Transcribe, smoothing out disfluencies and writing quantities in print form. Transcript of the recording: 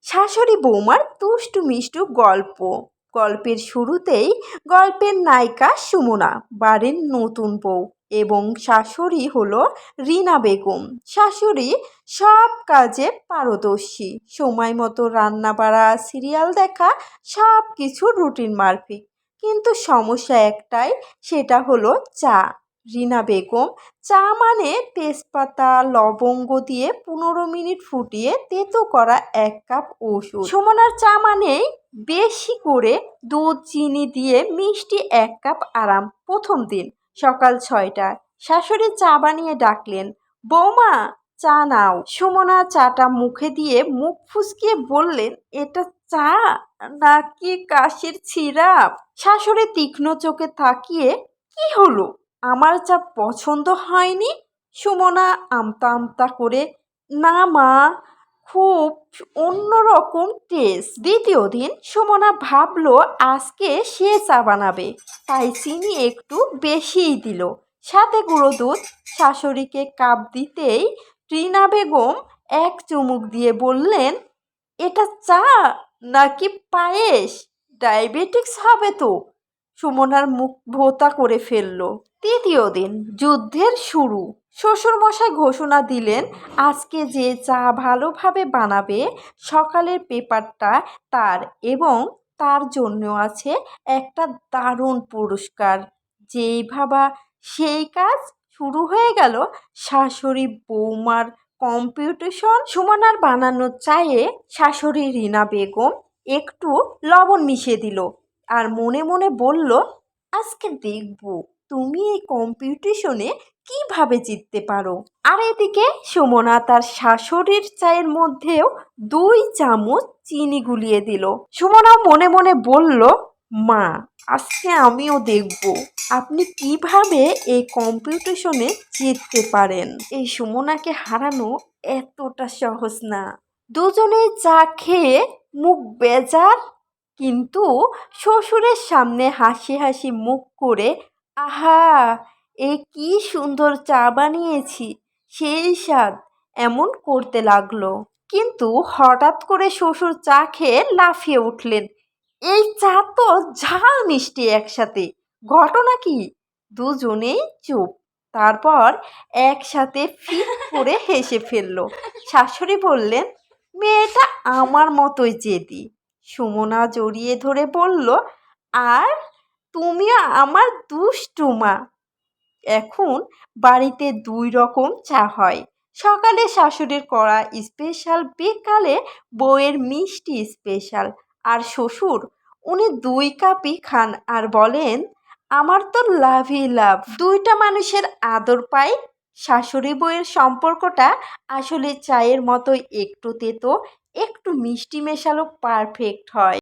শাশুড়ি বৌমার দুষ্টু মিষ্টু গল্প। গল্পের শুরুতেই গল্পের নায়িকা সুমনা, বাড়ির নতুন বউ, এবং শাশুড়ি হলো রিনা বেগম। শাশুড়ি সব কাজে পারদর্শী, সময় মতো রান্না বাড়া, সিরিয়াল দেখা, সব কিছু রুটিন মাফিক। কিন্তু সমস্যা একটাই, সেটা হলো চা। রিনা বেগম চা মানে তেজপাতা লবঙ্গ দিয়ে 15 মিনিট ফুটিয়ে তেতো করা 1 কাপ ওষুধ। সুমনার চা মানে বেশি করে দুধ চিনি দিয়ে মিষ্টি 1 কাপ আরাম। প্রথম দিন সকাল 6টায় শাশুড়ি চা বানিয়ে ডাকলেন, বৌমা চা নাও। সুমনা চাটা মুখে দিয়ে মুখ ফুসকিয়ে বললেন, এটা চা নাকি কাশির সিরাপ? শাশুড়ি তীক্ষ্ণ চোখে তাকিয়ে, কি হলো, আমার চা পছন্দ হয়নি? সুমনা আমতা আমতা করে, না মা, খুব অন্যরকম টেস্ট। দ্বিতীয় দিন সুমনা ভাবলো আজকে সে চা বানাবে, তাই চিনি একটু বেশিই দিল, সাথে গুঁড়ো দুধ। শাশুড়িকে কাপ দিতেই রিনা বেগম এক চুমুক দিয়ে বললেন, এটা চা নাকি পায়েস? ডায়াবেটিক্স হবে তো। সুমনার মুখ ভোঁতা করে ফেলল। তৃতীয় দিন যুদ্ধের শুরু। শ্বশুরমশাই ঘোষণা দিলেন, আজকে যে চা ভালোভাবে বানাবে সকালের পেপারটা তার, এবং তার জন্য আছে একটা দারুণ পুরস্কার। যেই ভাবা সেই কাজ। শুরু হয়ে গেল শাশুড়ি বৌমার কম্পিটিশন। সুমনার বানানো চায়ে শাশুড়ি রিনা বেগম একটু লবণ মিশিয়ে দিল আর মনে মনে বলল, আজকে দেখব তুমি এই কম্পিটিশনে কিভাবে জিততে পারো। আর এদিকে সুমনা তার শাশুড়ির চায়ের মধ্যেও 2 চামচ চিনি গুলিয়ে দিল। সুমনাও মনে মনে বলল, মা, আজকে আমিও দেখব আপনি কিভাবে এই কম্পিটিশনে জিততে পারেন। এই সুমনাকে হারানো এতটা সহজ না। দুজনে চা খেয়ে মুখ বেজার, কিন্তু শ্বশুরের সামনে হাসি হাসি মুখ করে, আহা, এ কি সুন্দর চা বানিয়েছি, সেই স্বাদ, এমন করতে লাগলো। কিন্তু হঠাৎ করে শ্বশুর চা খেয়ে লাফিয়ে উঠলেন, এই চা তো ঝাল মিষ্টি একসাথে, ঘটনা কি? দুজনেই চুপ। তারপর একসাথে ফিট করে হেসে ফেলল। শাশুড়ি বললেন, মেয়েটা আমার মতোই জেদি। সুমনা জড়িয়ে ধরে বলল, আর তুমিও আমার দুষ্টু মা। এখন বাড়িতে 2 রকম চা হয়, সকালে শাশুড়ির করা স্পেশাল, বিকালে বউয়ের মিষ্টি স্পেশাল। আর শ্বশুর, উনি 2 কাপই খান আর বলেন, আমার তো লাভই লাভ। 2টা মানুষের আদর পাই। শাশুড়ি বউয়ের সম্পর্কটা আসলে চায়ের মতোই, একটু তেতো একটু মিষ্টি মেশালো পারফেক্ট হয়।